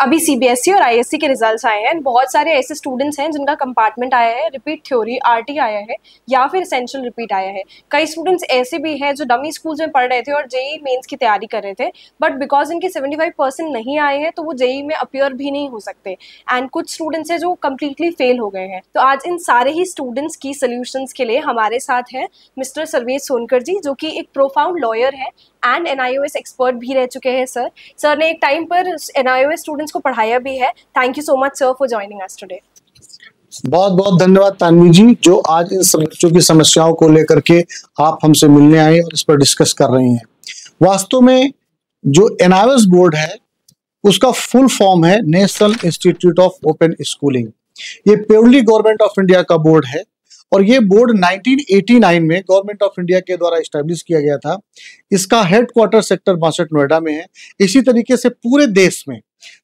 अभी सीबीएसई और आईएससी के रिजल्ट्स आए हैं। बहुत सारे ऐसे स्टूडेंट्स हैं जिनका कंपार्टमेंट आया है, रिपीट थ्योरी आरटी आया है या फिर एसेंशियल रिपीट आया है। कई स्टूडेंट्स ऐसे भी हैं जो डमी स्कूल्स में पढ़ रहे थे और जेई मेंस की तैयारी कर रहे थे, बट बिकॉज इनके 75% नहीं आए हैं तो वो जेई में अपियर भी नहीं हो सकते। एंड कुछ स्टूडेंट्स हैं जो कम्प्लीटली फेल हो गए हैं। तो आज इन सारे ही स्टूडेंट्स की सोल्यूशंस के लिए हमारे साथ है मिस्टर सर्वेश सोनकर जी, जो कि एक प्रोफाउंड लॉयर है एंड एनआईओएस एक्सपर्ट भी रह चुके हैं। सर ने एक टाइम पर एनआईओएस स्टूडेंट्स को पढ़ाया भी है। Thank you so much sir for joining us today. बहुत बहुत धन्यवाद तानवी जी, जो आज इन बच्चों की समस्याओं को लेकर के आप हमसे मिलने आए और इस पर डिस्कस कर रही हैं। वास्तव में जो एनआईओएस बोर्ड है उसका फुल फॉर्म है national institute of open schooling. ये प्योरली गवर्नमेंट ऑफ इंडिया का बोर्ड है और ये बोर्ड 1989 में गवर्नमेंट ऑफ इंडिया के द्वारा एस्टेब्लिश किया गया था। इसका हेडक्वार्टर सेक्टर 62 नोएडा में है। इसी तरीके से पूरे देश में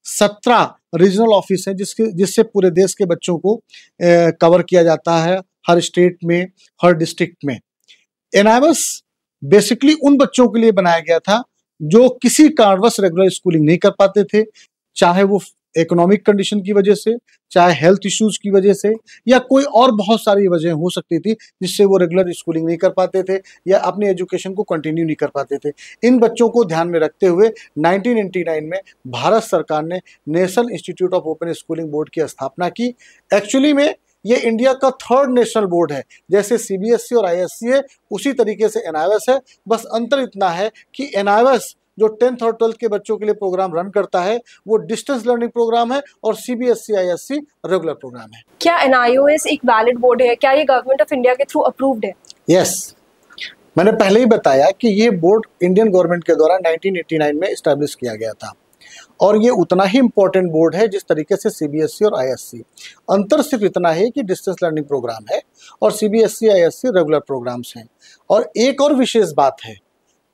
17 रीजनल ऑफिस हैं जिससे पूरे देश के बच्चों को कवर किया जाता है, हर स्टेट में, हर डिस्ट्रिक्ट में। एनआईओएस बेसिकली उन बच्चों के लिए बनाया गया था जो किसी कारणवश रेगुलर स्कूलिंग नहीं कर पाते थे, चाहे वो इकोनॉमिक कंडीशन की वजह से, चाहे हेल्थ इश्यूज की वजह से, या कोई और बहुत सारी वजह हो सकती थी जिससे वो रेगुलर स्कूलिंग नहीं कर पाते थे या अपनी एजुकेशन को कंटिन्यू नहीं कर पाते थे। इन बच्चों को ध्यान में रखते हुए 1989 में भारत सरकार ने national institute of open schooling board की स्थापना की। एक्चुअली में ये इंडिया का थर्ड नेशनल बोर्ड है। जैसे सीबीएसई और आईएससी है उसी तरीके से एनआईओएस है। बस अंतर इतना है कि एनआईओएस जो 10th और 12th के बच्चों के लिए प्रोग्राम रन करता है वो डिस्टेंस लर्निंग प्रोग्राम है और सीबीएसई आईएससी रेगुलर प्रोग्राम है। क्या एनआईओएस एक वैलिड बोर्ड है? क्या ये गवर्नमेंट ऑफ इंडिया के थ्रू अप्रूव्ड है? यस, मैंने पहले ही बताया कि ये बोर्ड इंडियन गवर्नमेंट के द्वारा 1989 में एस्टैब्लिश किया गया था और ये उतना ही इम्पोर्टेंट बोर्ड है जिस तरीके से सीबीएसई और आईएससी। अंतर सिर्फ इतना है कि डिस्टेंस लर्निंग प्रोग्राम है और सीबीएसई आईएससी रेगुलर प्रोग्राम्स हैं। और एक और विशेष बात है,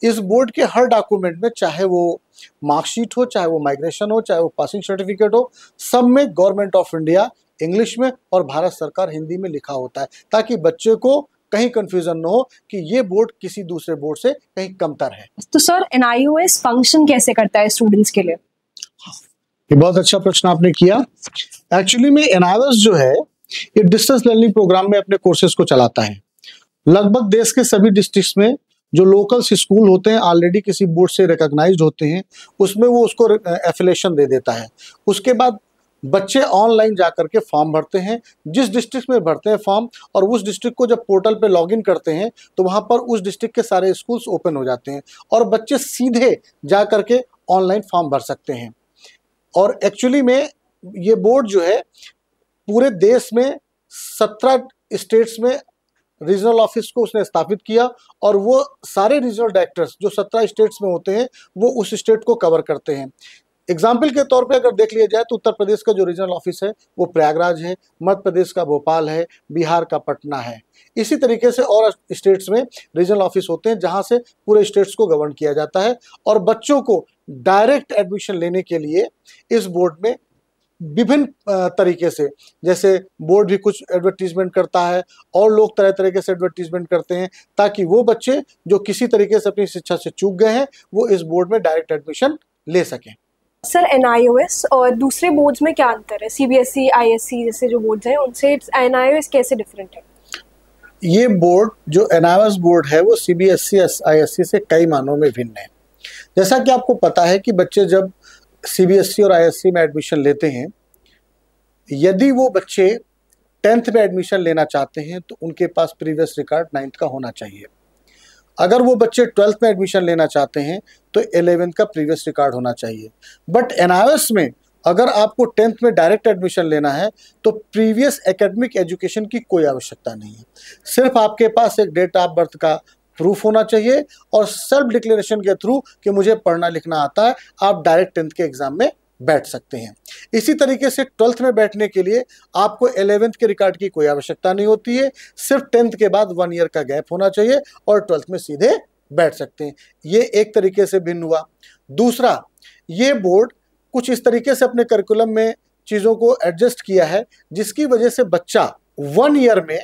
इस बोर्ड के हर डॉक्यूमेंट में, चाहे वो मार्कशीट हो, चाहे वो माइग्रेशन हो, चाहे वो पासिंग सर्टिफिकेट हो, सब में गवर्नमेंट ऑफ इंडिया इंग्लिश में और भारत सरकार हिंदी में लिखा होता है, ताकि बच्चे को कहीं कंफ्यूजन न हो कि ये बोर्ड किसी दूसरे बोर्ड से कहीं कमतर है। तो सर एनआईओएस फंक्शन कैसे करता है स्टूडेंट्स के लिए? ये बहुत अच्छा प्रश्न आपने किया। एक्चुअली में एनआईओएस जो है ये डिस्टेंस लर्निंग प्रोग्राम में अपने कोर्सेज को चलाता है। लगभग देश के सभी डिस्ट्रिक्ट्स में जो लोकल्स स्कूल होते हैं ऑलरेडी किसी बोर्ड से रिकॉग्नाइज्ड होते हैं, उसमें वो उसको एफिलिएशन दे देता है। उसके बाद बच्चे ऑनलाइन जाकर के फॉर्म भरते हैं, जिस डिस्ट्रिक्ट में भरते हैं फॉर्म, और उस डिस्ट्रिक्ट को जब पोर्टल पे लॉगिन करते हैं तो वहाँ पर उस डिस्ट्रिक्ट के सारे स्कूल्स ओपन हो जाते हैं और बच्चे सीधे जा करके ऑनलाइन फॉर्म भर सकते हैं। और एक्चुअली में ये बोर्ड जो है पूरे देश में 17 स्टेट्स में रीजनल ऑफिस को उसने स्थापित किया और वो सारे रीजनल डायरेक्टर्स जो 17 स्टेट्स में होते हैं वो उस स्टेट को कवर करते हैं। एग्जाम्पल के तौर पे अगर देख लिया जाए तो उत्तर प्रदेश का जो रीजनल ऑफिस है वो प्रयागराज है, मध्य प्रदेश का भोपाल है, बिहार का पटना है। इसी तरीके से और स्टेट्स में रीजनल ऑफिस होते हैं जहां से पूरे स्टेट्स को गवर्न किया जाता है। और बच्चों को डायरेक्ट एडमिशन लेने के लिए इस बोर्ड में विभिन्न तरीके से, जैसे बोर्ड भी कुछ एडवर्टीजमेंट करता है और लोग तरह तरह से एडवर्टीजमेंट करते हैं ताकि वो बच्चे जो किसी तरीके से अपनी शिक्षा से चूक गए हैं वो इस बोर्ड में डायरेक्ट एडमिशन ले सकें। सर एनआईओएस और दूसरे बोर्ड्स में क्या अंतर है? सीबीएसई आईएससी जैसे जो बोर्ड्स हैं उनसे एनआईओएस कैसे डिफरेंट है? ये बोर्ड जो एनआईओएस बोर्ड है वो सीबीएसई आईएससी से कई मानों में भिन्न है। जैसा कि आपको पता है कि बच्चे जब सीबीएसई और आईएससी में एडमिशन लेते हैं, यदि वो बच्चे 10th में एडमिशन लेना चाहते हैं तो उनके पास प्रीवियस रिकॉर्ड 9th का होना चाहिए। अगर वो बच्चे 12th में एडमिशन लेना चाहते हैं तो 11th का प्रीवियस रिकॉर्ड होना चाहिए। बट एनआईओएस में अगर आपको 10th में डायरेक्ट एडमिशन लेना है तो प्रीवियस एकेडमिक एजुकेशन की कोई आवश्यकता नहीं है। सिर्फ आपके पास एक डेट ऑफ बर्थ का प्रूफ होना चाहिए और सेल्फ डिक्लेरेशन के थ्रू कि मुझे पढ़ना लिखना आता है, आप डायरेक्ट 10th के एग्जाम में बैठ सकते हैं। इसी तरीके से 12th में बैठने के लिए आपको 11th के रिकॉर्ड की कोई आवश्यकता नहीं होती है। सिर्फ 10th के बाद 1 ईयर का गैप होना चाहिए और 12th में सीधे बैठ सकते हैं। ये एक तरीके से भिन्न हुआ। दूसरा, ये बोर्ड कुछ इस तरीके से अपने करिकुलम में चीज़ों को एडजस्ट किया है जिसकी वजह से बच्चा 1 ईयर में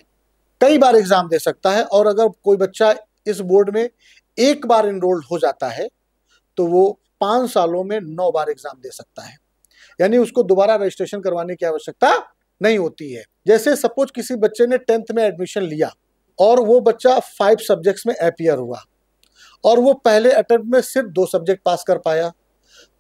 कई बार एग्जाम दे सकता है। और अगर कोई बच्चा इस बोर्ड में एक बार इनरोल्ड हो जाता है तो वो 5 सालों में 9 बार एग्जाम दे सकता है। यानी उसको दोबारा रजिस्ट्रेशन करवाने की आवश्यकता नहीं होती है। जैसे सपोज किसी बच्चे ने 10th में एडमिशन लिया और वो बच्चा 5 सब्जेक्ट्स में अपीयर हुआ और वो पहले अटेम्प्ट में सिर्फ 2 सब्जेक्ट पास कर पाया,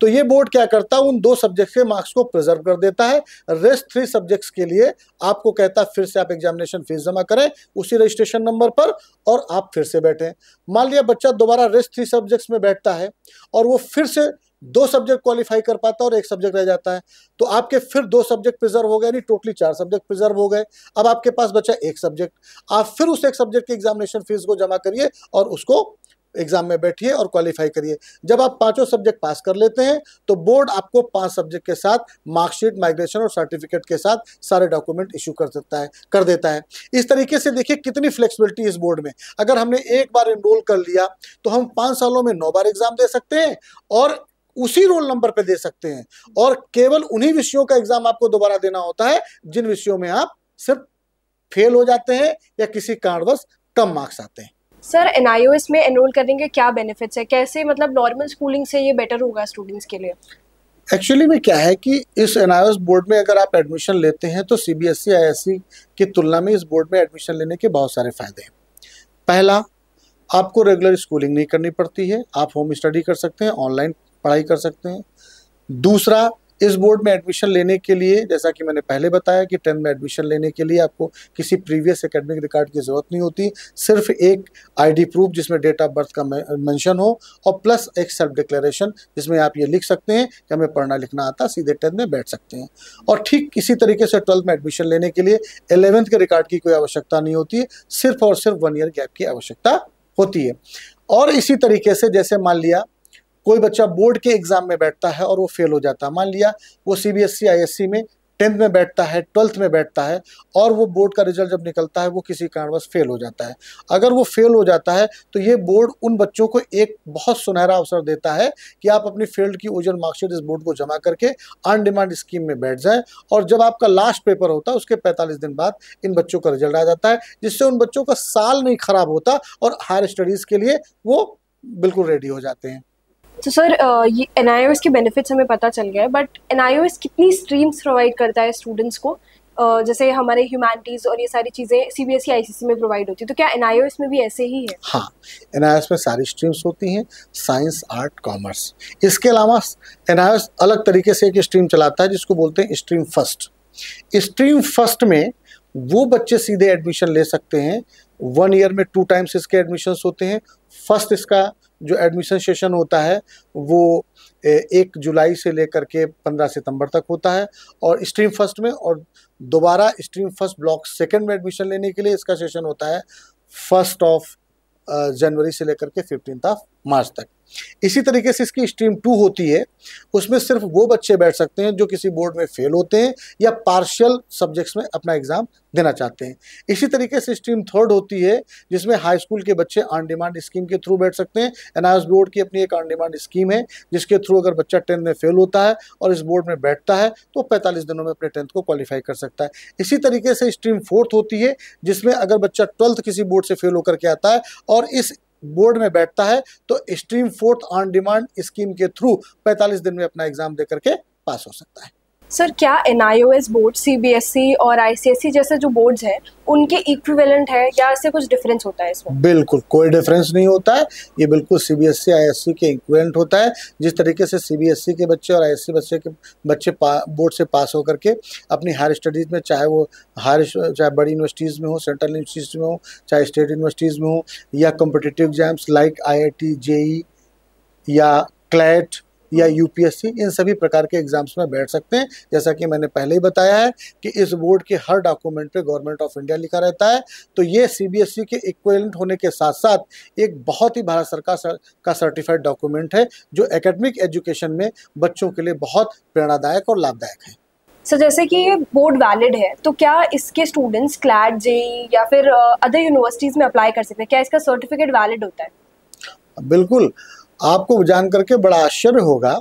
तो ये बोर्ड क्या करता है, उन 2 सब्जेक्ट के मार्क्स को प्रिजर्व कर देता है। रेस्ट 3 सब्जेक्ट्स के लिए आपको कहता है फिर से आप एग्जामिनेशन फीस जमा करें उसी रजिस्ट्रेशन नंबर पर और आप फिर से बैठें। मान लिया बच्चा दोबारा रेस्ट 3 सब्जेक्ट्स में बैठता है और वो फिर से 2 सब्जेक्ट क्वालिफाई कर पाता है और 1 सब्जेक्ट रह जाता है, तो आपके फिर 2 सब्जेक्ट प्रिजर्व हो गए, यानी टोटली 4 सब्जेक्ट प्रिजर्व हो गए। अब आपके पास बचा 1 सब्जेक्ट, आप फिर उस 1 सब्जेक्ट की एग्जामिनेशन फीस को जमा करिए और उसको एग्जाम में बैठिए और क्वालिफाई करिए। जब आप 5 सब्जेक्ट पास कर लेते हैं तो बोर्ड आपको 5 सब्जेक्ट के साथ मार्कशीट, माइग्रेशन और सर्टिफिकेट के साथ सारे डॉक्यूमेंट इशू कर देता है। इस तरीके से देखिए कितनी फ्लेक्सिबिलिटी इस बोर्ड में। अगर हमने एक बार एनरोल कर लिया तो हम 5 सालों में 9 बार एग्जाम दे सकते हैं और उसी रोल नंबर पे दे सकते हैं, और केवल उन्हीं विषयों का एग्जाम आपको दोबारा देना होता है जिन विषयों में आप सिर्फ फेल हो जाते हैं या किसी कारणवश कम मार्क्स आते हैं। सर NIOS में एनरोल करने के क्या बेनिफिट्स है, कैसे मतलब नॉर्मल स्कूलिंग से ये बेटर होगा स्टूडेंट्स के लिए? एक्चुअली में क्या है कि इस NIOS बोर्ड में अगर आप एडमिशन लेते हैं तो CBSE ISC की तुलना में इस बोर्ड में एडमिशन लेने के बहुत सारे फायदे हैं। पहला, आपको रेगुलर स्कूलिंग नहीं करनी पड़ती है, आप होम स्टडी कर सकते हैं, ऑनलाइन पढ़ाई कर सकते हैं। दूसरा, इस बोर्ड में एडमिशन लेने के लिए, जैसा कि मैंने पहले बताया कि 10th में एडमिशन लेने के लिए आपको किसी प्रीवियस एकेडमिक रिकॉर्ड की ज़रूरत नहीं होती, सिर्फ एक ID प्रूफ जिसमें डेट ऑफ बर्थ का मेंशन हो और प्लस एक सेल्फ डिक्लेरेशन जिसमें आप ये लिख सकते हैं कि हमें पढ़ना लिखना आता, सीधे 10th में बैठ सकते हैं। और ठीक इसी तरीके से 12th में एडमिशन लेने के लिए 11th के रिकॉर्ड की कोई आवश्यकता नहीं होती है, सिर्फ और सिर्फ 1 ईयर गैप की आवश्यकता होती है। और इसी तरीके से जैसे मान लिया कोई बच्चा बोर्ड के एग्जाम में बैठता है और वो फेल हो जाता है, मान लिया वो CBSE ISC में 10th में बैठता है, 12th में बैठता है और वो बोर्ड का रिजल्ट जब निकलता है वो किसी कारणवश फेल हो जाता है। अगर वो फेल हो जाता है तो ये बोर्ड उन बच्चों को एक बहुत सुनहरा अवसर देता है कि आप अपनी फील्ड की ओरिजिनल मार्कशीट इस बोर्ड को जमा करके ऑन डिमांड स्कीम में बैठ जाएं, और जब आपका लास्ट पेपर होता है उसके 45 दिन बाद इन बच्चों का रिजल्ट आ जाता है, जिससे उन बच्चों का साल नहीं खराब होता और हायर स्टडीज़ के लिए वो बिल्कुल रेडी हो जाते हैं। तो सर ये NIOS के बेनिफिट्स हमें पता चल गया है, बट NIOS कितनी स्ट्रीम्स प्रोवाइड करता है स्टूडेंट्स को? जैसे हमारे ह्यूमैनिटीज़ और ये सारी चीज़ें CBSE ICC में प्रोवाइड होती है, तो क्या NIOS में भी ऐसे ही है? हाँ, NIOS में सारी स्ट्रीम्स होती हैं, साइंस, आर्ट, कॉमर्स। इसके अलावा NIOS अलग तरीके से एक स्ट्रीम चलाता है जिसको बोलते हैं स्ट्रीम फर्स्ट। स्ट्रीम फर्स्ट में वो बच्चे सीधे एडमिशन ले सकते हैं, 1 ईयर में 2 टाइम्स इसके एडमिशन्स होते हैं। फर्स्ट इसका जो एडमिशन सेशन होता है वो 1 जुलाई से लेकर के 15 सितंबर तक होता है और स्ट्रीम फर्स्ट में, और दोबारा स्ट्रीम फर्स्ट ब्लॉक सेकंड में एडमिशन लेने के लिए इसका सेशन होता है 1 जनवरी से लेकर के 15 मार्च तक। इसी तरीके से इसकी स्ट्रीम 2 होती है, उसमें सिर्फ वो बच्चे बैठ सकते हैं जो किसी बोर्ड में फेल होते हैं या पार्शियल सब्जेक्ट्स में अपना एग्जाम देना चाहते हैं। इसी तरीके से स्ट्रीम 3 होती है जिसमें हाई स्कूल के बच्चे ऑन डिमांड स्कीम के थ्रू बैठ सकते हैं। NIOS बोर्ड की अपनी एक ऑन डिमांड स्कीम है जिसके थ्रू अगर बच्चा 10th में फेल होता है और इस बोर्ड में बैठता है तो 45 दिनों में अपने 10th को क्वालिफाई कर सकता है। इसी तरीके से स्ट्रीम 4 होती है जिसमें अगर बच्चा 12th किसी बोर्ड से फेल होकर के आता है और इस बोर्ड में बैठता है तो स्ट्रीम 4 ऑन डिमांड स्कीम के थ्रू 45 दिन में अपना एग्जाम देकर के पास हो सकता है। सर क्या NIOS बोर्ड CBSE और ICSE जैसे जो बोर्ड्स हैं उनके इक्विवेलेंट है या इससे कुछ डिफरेंस होता है इसमें? बिल्कुल कोई डिफरेंस नहीं होता है, ये बिल्कुल CBSE ISC के इक्विवेलेंट होता है। जिस तरीके से CBSE के बच्चे और ISC बच्चे बोर्ड से पास होकर के अपनी हायर स्टडीज़ में, चाहे वो चाहे बड़ी यूनिवर्सिटीज़ में हो, सेंट्रल यूनिवर्सिटीज़ में हो, चाहे स्टेट यूनिवर्सिटीज़ में हो, या competitive exams like IIT, JEE या CLAT या UPSC, इन सभी प्रकार के एग्जाम्स में बैठ सकते हैं। जैसा कि मैंने पहले ही बताया है कि इस बोर्ड के हर डॉक्यूमेंट पे गवर्नमेंट ऑफ इंडिया लिखा रहता है, तो ये CBSE के इक्विवेलेंट होने के साथ साथ एक बहुत ही भारत सरकार का सर्टिफाइड डॉक्यूमेंट है जो एकेडमिक एजुकेशन में बच्चों के लिए बहुत प्रेरणादायक और लाभदायक है। सर जैसे कि ये बोर्ड वैलिड है तो क्या इसके स्टूडेंट्स CLAT, JEE या फिर अदर यूनिवर्सिटीज़ में अप्लाई कर सकते हैं? क्या इसका सर्टिफिकेट वैलिड होता है? बिल्कुल, आपको जान करके बड़ा आश्चर्य होगा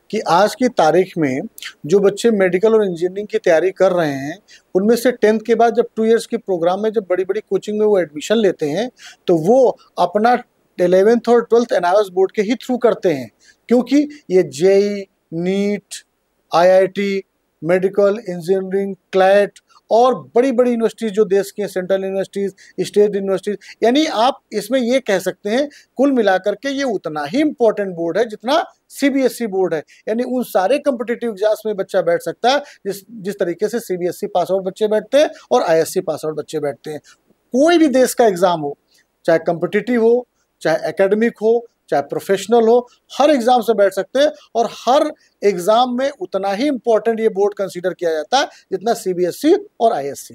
कि आज की तारीख में जो बच्चे मेडिकल और इंजीनियरिंग की तैयारी कर रहे हैं उनमें से 10th के बाद जब 2 इयर्स के प्रोग्राम में जब बड़ी बड़ी कोचिंग में वो एडमिशन लेते हैं तो वो अपना 11th और 12th NIOS बोर्ड के ही थ्रू करते हैं, क्योंकि ये JEE, NEET IIT, medical, engineering, CLAT और बड़ी बड़ी यूनिवर्सिटीज जो देश की हैं, सेंट्रल यूनिवर्सिटीज, स्टेट यूनिवर्सिटीज, यानी आप इसमें ये कह सकते हैं कुल मिलाकर के ये उतना ही इम्पोर्टेंट बोर्ड है जितना सीबीएसई बोर्ड है। यानी उन सारे कम्पिटिटिव एग्जाम्स में बच्चा बैठ सकता है जिस तरीके से सीबीएसई पास आउट बच्चे बैठते हैं और आईएससी पास आउट बच्चे बैठते हैं। कोई भी देश का एग्जाम हो, चाहे कम्पिटिटिव हो, चाहे एकेडमिक हो, चाहे प्रोफेशनल हो, हर एग्जाम से बैठ सकते हैं और हर एग्जाम में उतना ही इंपॉर्टेंट ये बोर्ड कंसीडर किया जाता है जितना सीबीएसई और आईएससी।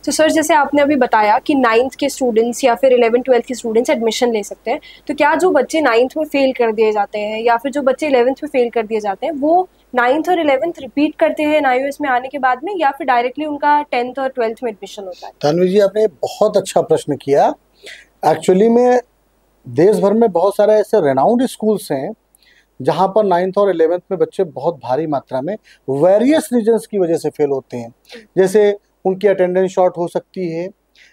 तो सर, जैसे आपने अभी बताया कि 9th के स्टूडेंट्स या फिर 11th-12th के स्टूडेंट्स एडमिशन ले सकते हैं, तो क्या जो बच्चे 9th में फेल कर दिए जाते हैं या फिर जो बच्चे 11th में फेल कर दिए जाते हैं वो 9th और 11th रिपीट करते हैं एनआईओएस में आने के बाद में, या फिर डायरेक्टली उनका 10th और 12th में एडमिशन होता है? तन्वी जी, आपने बहुत अच्छा प्रश्न किया। एक्चुअली में देश भर में बहुत सारे ऐसे रेनाउंड स्कूल्स हैं जहां पर 9th और 11th में बच्चे बहुत भारी मात्रा में वेरियस रीजंस की वजह से फेल होते हैं। जैसे उनकी अटेंडेंस शॉर्ट हो सकती है,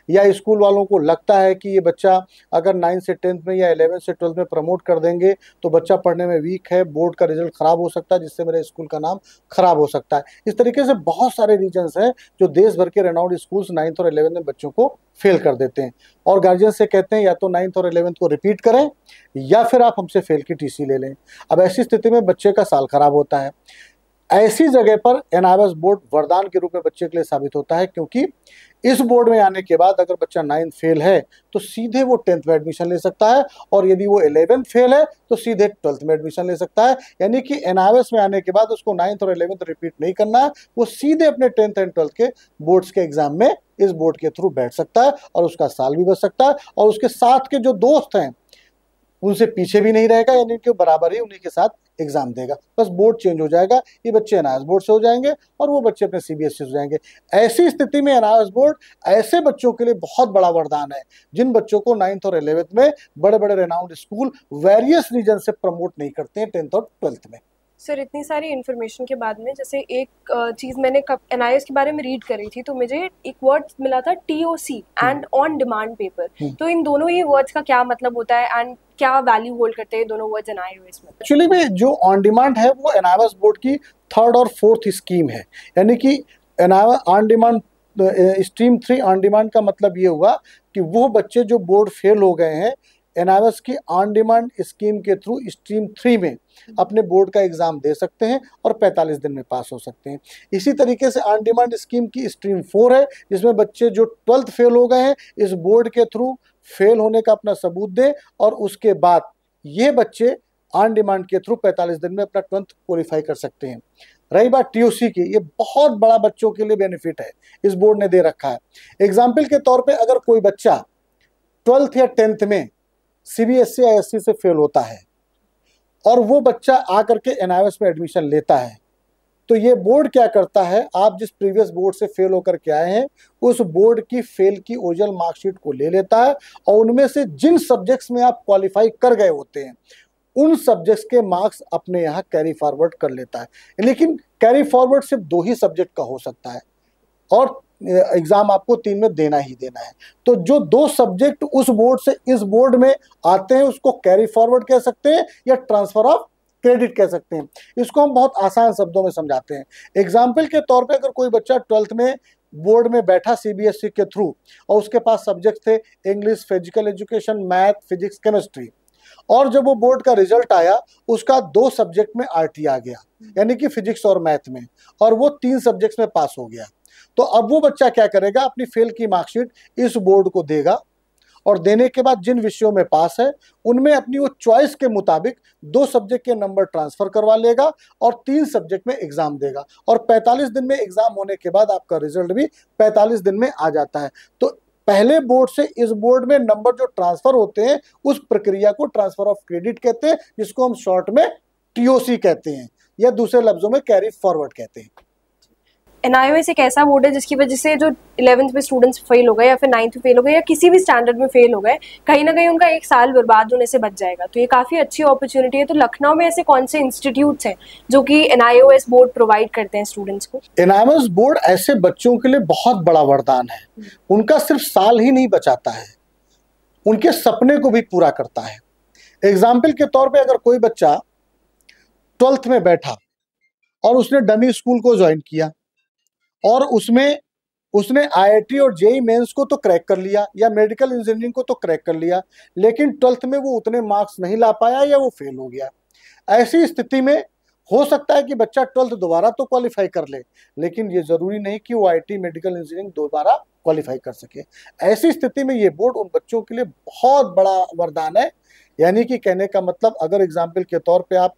या स्कूल वालों को लगता है कि ये बच्चा अगर 9th से 10th में या 11th से 12th में प्रमोट कर देंगे तो बच्चा पढ़ने में वीक है, बोर्ड का रिजल्ट खराब हो सकता है, जिससे मेरे स्कूल का नाम खराब हो सकता है। इस तरीके से बहुत सारे रीजंस हैं जो देश भर के रेनाउंड स्कूल्स 9th और 11th में बच्चों को फेल कर देते हैं और गार्जियन से कहते हैं या तो 9th और 11th को रिपीट करें या फिर आप हमसे फेल की टीसी ले लें। अब ऐसी स्थिति में बच्चे का साल खराब होता है। ऐसी जगह पर एनआईओएस बोर्ड वरदान के रूप में बच्चे के लिए साबित होता है, क्योंकि इस बोर्ड में आने के बाद अगर बच्चा 9th फेल है तो सीधे वो 10th में एडमिशन ले सकता है, और यदि वो 11th फेल है तो सीधे 12th में एडमिशन ले सकता है। यानी कि एनआईओएस में आने के बाद उसको 9th और 11th रिपीट नहीं करना है, वो सीधे अपने 10th एंड 12th के बोर्ड्स के एग्जाम में इस बोर्ड के थ्रू बैठ सकता है और उसका साल भी बच सकता है और उसके साथ के जो दोस्त हैं उनसे पीछे भी नहीं रहेगा, यानी कि बराबर ही उन्हीं के साथ एग्जाम देगा। बस बोर्ड चेंज हो जाएगा, ये बच्चे एनआईओएस बोर्ड से हो जाएंगे और वो बच्चे अपने सीबीएसई से हो जाएंगे। ऐसी स्थिति में एनआईओएस बोर्ड ऐसे बच्चों के लिए बहुत बड़ा वरदान है जिन बच्चों को 9th और 11th में बड़े बड़े रेनाउंड स्कूल वेरियस रीजन से प्रमोट नहीं करते हैं 10th और 12th में। सर, इतनी सारी इन्फॉर्मेशन के बाद में जैसे एक चीज़ मैंने एनआईएस के बारे में रीड करी थी, तो मुझे एक वर्ड मिला था TOC and on demand paper. तो इन दोनों ये वर्ड्स का क्या मतलब होता है एंड क्या वैल्यू होल्ड करते हैं दोनों वर्ड्स एनआईओएस में? एक्चुअली में जो ऑन डिमांड है वो एनआईओएस बोर्ड की 3rd और 4th स्कीम है। यानी कि NIOS on demand stream 3 on demand का मतलब ये हुआ कि वो बच्चे जो बोर्ड फेल हो गए हैं एनआईओएस की ऑन डिमांड स्कीम के थ्रू स्ट्रीम 3 में अपने बोर्ड का एग्जाम दे सकते हैं और 45 दिन में पास हो सकते हैं। इसी तरीके से ऑन डिमांड स्कीम की स्ट्रीम 4 है, जिसमें बच्चे जो 12th फेल हो गए हैं इस बोर्ड के थ्रू फेल होने का अपना सबूत दें और उसके बाद ये बच्चे ऑन डिमांड के थ्रू 45 दिन में अपना 12th क्वालिफाई कर सकते हैं। रही बात टीओसी की, ये बहुत बड़ा बच्चों के लिए बेनिफिट है, इस बोर्ड ने दे रखा है। एग्जाम्पल के तौर पे अगर कोई बच्चा 12th या 10th में सीबीएसई आईएससी से फेल होता है और वो बच्चा आकर के एनआईओएस में एडमिशन लेता है, तो ये बोर्ड क्या करता है, आप जिस प्रीवियस बोर्ड से फेल होकर के आए हैं उस बोर्ड की फेल की ओरिजिनल मार्कशीट को ले लेता है और उनमें से जिन सब्जेक्ट्स में आप क्वालिफाई कर गए होते हैं उन सब्जेक्ट्स के मार्क्स अपने यहाँ कैरी फॉरवर्ड कर लेता है। लेकिन कैरी फॉरवर्ड सिर्फ 2 ही सब्जेक्ट का हो सकता है और एग्जाम आपको 3 में देना ही देना है। तो जो 2 सब्जेक्ट उस बोर्ड से इस बोर्ड में आते हैं उसको कैरी फॉरवर्ड कह सकते हैं या ट्रांसफर ऑफ क्रेडिट कह सकते हैं। इसको हम बहुत आसान शब्दों में समझाते हैं। एग्जाम्पल के तौर पे अगर कोई बच्चा 12th में बोर्ड में बैठा सीबीएसई के थ्रू और उसके पास सब्जेक्ट थे English, physical education, math, physics, chemistry, और जब वो बोर्ड का रिजल्ट आया उसका 2 सब्जेक्ट में आरटी आ गया, यानी कि फिजिक्स और मैथ में, और वो 3 सब्जेक्ट्स में पास हो गया, तो अब वो बच्चा क्या करेगा, अपनी फेल की मार्कशीट इस बोर्ड को देगा और देने के बाद जिन विषयों में पास है उनमें अपनी वो चॉइस के मुताबिक 2 सब्जेक्ट के नंबर ट्रांसफर करवा लेगा और 3 सब्जेक्ट में एग्जाम देगा और 45 दिन में एग्जाम होने के बाद आपका रिजल्ट भी 45 दिन में आ जाता है। तो पहले बोर्ड से इस बोर्ड में नंबर जो ट्रांसफर होते हैं उस प्रक्रिया को ट्रांसफर ऑफ क्रेडिट कहते हैं, जिसको हम शॉर्ट में टीओसी कहते हैं या दूसरे लफ्जों में कैरी फॉरवर्ड कहते हैं। एनआईओएस एक ऐसा बोर्ड है जिसकी वजह से जो 11th में स्टूडेंट्स फेल हो गए या फिर 9th में फेल हो गए या किसी भी स्टैंडर्ड में फेल हो गए, कहीं ना कहीं उनका 1 साल बर्बाद होने से बच जाएगा। तो ये काफ़ी अच्छी अपॉर्चुनिटी है। तो लखनऊ में ऐसे कौन से इंस्टीट्यूट्स हैं जो कि एनआईओएस बोर्ड प्रोवाइड करते हैं स्टूडेंट्स को? एनआईओएस बोर्ड ऐसे बच्चों के लिए बहुत बड़ा वरदान है। उनका सिर्फ साल ही नहीं बचाता है, उनके सपने को भी पूरा करता है। एग्जाम्पल के तौर पर अगर कोई बच्चा 12th में बैठा और उसने डमी स्कूल को ज्वाइन किया और उसमें उसने आईआईटी और जेई मेंस को तो क्रैक कर लिया या मेडिकल इंजीनियरिंग को तो क्रैक कर लिया, लेकिन 12th में वो उतने मार्क्स नहीं ला पाया या वो फेल हो गया। ऐसी स्थिति में हो सकता है कि बच्चा 12th दोबारा तो क्वालिफाई कर ले, लेकिन ये जरूरी नहीं कि वो आईटी मेडिकल इंजीनियरिंग दोबारा क्वालिफाई कर सके। ऐसी स्थिति में ये बोर्ड उन बच्चों के लिए बहुत बड़ा वरदान है। यानी कि कहने का मतलब, अगर एग्जाम्पल के तौर पे आप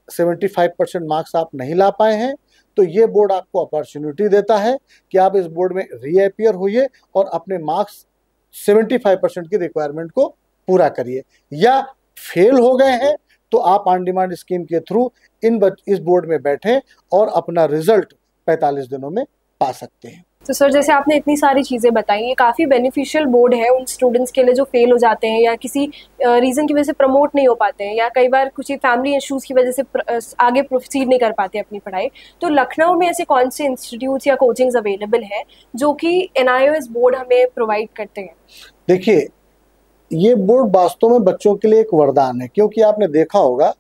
75% मार्क्स आप नहीं ला पाए हैं, तो ये बोर्ड आपको अपॉर्चुनिटी देता है कि आप इस बोर्ड में रीअपियर होइए और अपने मार्क्स 75% की रिक्वायरमेंट को पूरा करिए। या फेल हो गए हैं तो आप ऑन डिमांड स्कीम के थ्रू इस बोर्ड में बैठे और अपना रिजल्ट 45 दिनों में पा सकते हैं। तो सर, जैसे आपने इतनी सारी चीज़ें बताई, ये काफ़ी बेनिफिशियल बोर्ड है उन स्टूडेंट्स के लिए जो फेल हो जाते हैं या किसी रीज़न की वजह से प्रमोट नहीं हो पाते हैं, या कई बार कुछ फैमिली इश्यूज़ की वजह से आगे प्रोसीड नहीं कर पाते अपनी पढ़ाई। तो लखनऊ में ऐसे कौन से इंस्टीट्यूट्स या कोचिंग्स अवेलेबल है जो कि NIOS बोर्ड हमें प्रोवाइड करते हैं? देखिए, ये बोर्ड वास्तव में बच्चों के लिए एक वरदान है, क्योंकि आपने देखा होगा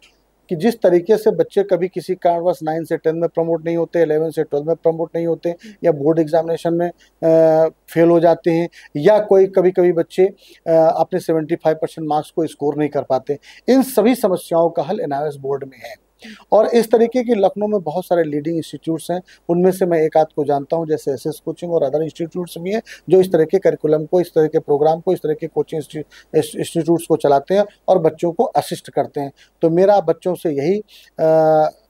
कि जिस तरीके से बच्चे कभी किसी कारणवश 9 से 10 में प्रमोट नहीं होते, 11 से 12 में प्रमोट नहीं होते, या बोर्ड एग्जामिनेशन में फेल हो जाते हैं, या कोई कभी कभी बच्चे अपने 75% मार्क्स को स्कोर नहीं कर पाते, इन सभी समस्याओं का हल NIOS बोर्ड में है। और इस तरीके की लखनऊ में बहुत सारे लीडिंग इंस्टीट्यूट्स हैं, उनमें से मैं एक आध को जानता हूं, जैसे SS कोचिंग और अदर इंस्टीट्यूट्स भी हैं जो इस तरह के करिकुलम को, इस तरह के प्रोग्राम को, इस तरह के कोचिंग इंस्टीट्यूट्स को चलाते हैं और बच्चों को असिस्ट करते हैं। तो मेरा बच्चों से यही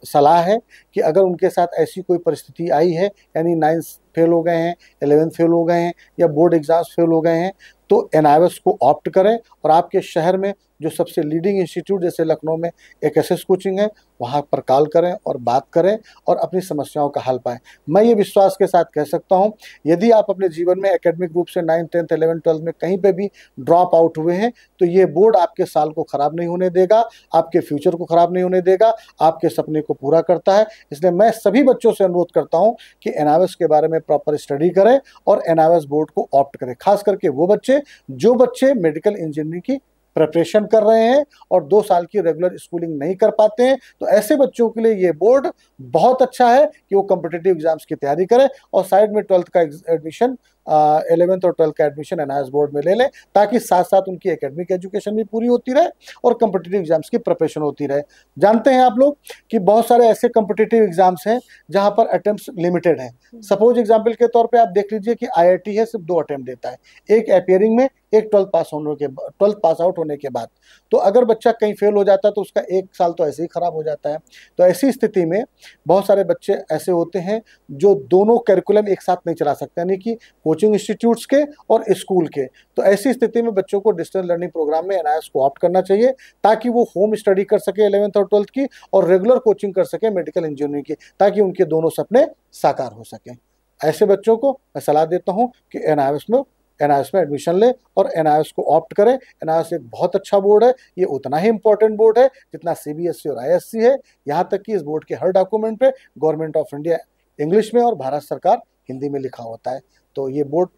सलाह है कि अगर उनके साथ ऐसी कोई परिस्थिति आई है, यानी 9 फेल हो गए हैं, 11 फेल हो गए हैं, या बोर्ड एग्जाम्स फेल हो गए हैं, तो NIOS को ऑप्ट करें और आपके शहर में जो सबसे लीडिंग इंस्टीट्यूट जैसे लखनऊ में एक SS कोचिंग है, वहाँ पर कॉल करें और बात करें और अपनी समस्याओं का हल पाएं। मैं ये विश्वास के साथ कह सकता हूँ, यदि आप अपने जीवन में एकेडमिक रूप से 9, 10, 11, 12 में कहीं पे भी ड्रॉप आउट हुए हैं, तो ये बोर्ड आपके साल को ख़राब नहीं होने देगा, आपके फ्यूचर को ख़राब नहीं होने देगा, आपके सपने को पूरा करता है। इसलिए मैं सभी बच्चों से अनुरोध करता हूँ कि NIOS के बारे में प्रॉपर स्टडी करें और NIOS बोर्ड को ऑप्ट करें। खास करके वो बच्चे जो बच्चे मेडिकल इंजीनियरिंग की प्रिपरेशन कर रहे हैं और 2 साल की रेगुलर स्कूलिंग नहीं कर पाते हैं, तो ऐसे बच्चों के लिए ये बोर्ड बहुत अच्छा है कि वो कॉम्पिटिटिव एग्जाम्स की तैयारी करें और साइड में 12th का एडमिशन, 11th और 12th का एडमिशन NIOS बोर्ड में ले लें, ताकि साथ साथ उनकी एकेडमिक एजुकेशन भी पूरी होती रहे और कॉम्पिटिटिव एग्जाम्स की प्रिपरेशन होती रहे। जानते हैं आप लोग कि बहुत सारे ऐसे कॉम्पिटिटिव एग्जाम्स हैं जहां पर अटेम्प्ट्स लिमिटेड हैं। सपोज एग्जाम्पल के तौर पे आप देख लीजिए कि IIT है, सिर्फ 2 अटेम्प्ट देता है, एक अपियरिंग में, एक 12th पास आउट होने के बाद। तो अगर बच्चा कहीं फेल हो जाता है तो उसका 1 साल तो ऐसे ही खराब हो जाता है। तो ऐसी स्थिति में बहुत सारे बच्चे ऐसे होते हैं जो दोनों करिकुलम एक साथ नहीं चला सकते, यानी कि कोचिंग इंस्टीट्यूट्स के और स्कूल के। तो ऐसी स्थिति में बच्चों को डिस्टेंस लर्निंग प्रोग्राम में NIOS को ऑप्ट करना चाहिए, ताकि वो होम स्टडी कर सके 11th और 12th की और रेगुलर कोचिंग कर सके मेडिकल इंजीनियरिंग की, ताकि उनके दोनों सपने साकार हो सकें। ऐसे बच्चों को मैं सलाह देता हूँ कि NIOS में एडमिशन ले और NIOS को ऑप्ट करें। NIOS एक बहुत अच्छा बोर्ड है, ये उतना ही इंपॉर्टेंट बोर्ड है जितना CBSE और ISC है। यहाँ तक कि इस बोर्ड के हर डॉक्यूमेंट पे गवर्नमेंट ऑफ इंडिया इंग्लिश में और भारत सरकार हिंदी में लिखा होता है। तो ये बोर्ड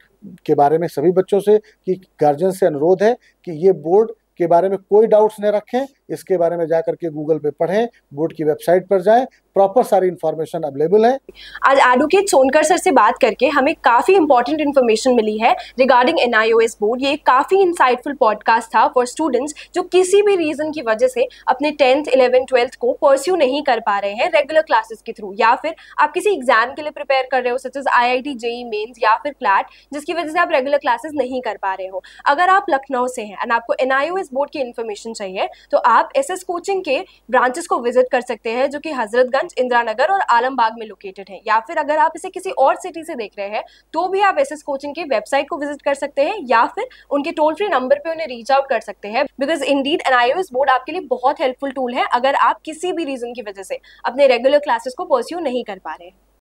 के बारे में सभी बच्चों से कि गार्जियन से अनुरोध है कि ये बोर्ड के बारे में कोई डाउट्स न रखें, इसके बारे में जाकर के गूगल पे पढ़ें, बोर्ड की वेबसाइट पर जाएं, प्रॉपर सारी इन्फॉर्मेशन अवेलेबल है। आज एडवोकेट सोनकर सर से बात करके हमें काफ़ी इंपॉर्टेंट इन्फॉर्मेशन मिली है रिगार्डिंग NIOS बोर्ड। ये काफ़ी इंसाइटफुल पॉडकास्ट था फॉर स्टूडेंट्स जो किसी भी रीज़न की वजह से अपने 10th, 11th, 12th को परस्यू नहीं कर पा रहे हैं रेगुलर क्लासेस के थ्रू, या फिर आप किसी एग्जाम के लिए प्रिपेयर कर रहे हो such as IIT, JEE mains या फिर CLAT, जिसकी वजह से आप रेगुलर क्लासेस नहीं कर पा रहे हो। अगर आप लखनऊ से हैं एंड आपको NIOS बोर्ड की इन्फॉर्मेशन चाहिए तो आप SS कोचिंग के ब्रांचेस को विजिट कर सकते हैं जो कि हजरतगंज, इंदिरा नगर और आलमबाग में लोकेटेड है। या फिर अगर आप इसे किसी और सिटी से देख रहे हैं तो भी आप SS कोचिंग की वेबसाइट को विजिट कर सकते हैं या फिर उनके टोल फ्री नंबर पे उन्हें रीच आउट कर सकते हैं। बिकॉज इंडीड NIOS बोर्ड आपके लिए बहुत हेल्पफुल टूल है अगर आप किसी भी रीजन की वजह से अपने रेगुलर क्लासेस को परस्यू नहीं कर पा रहे हैं।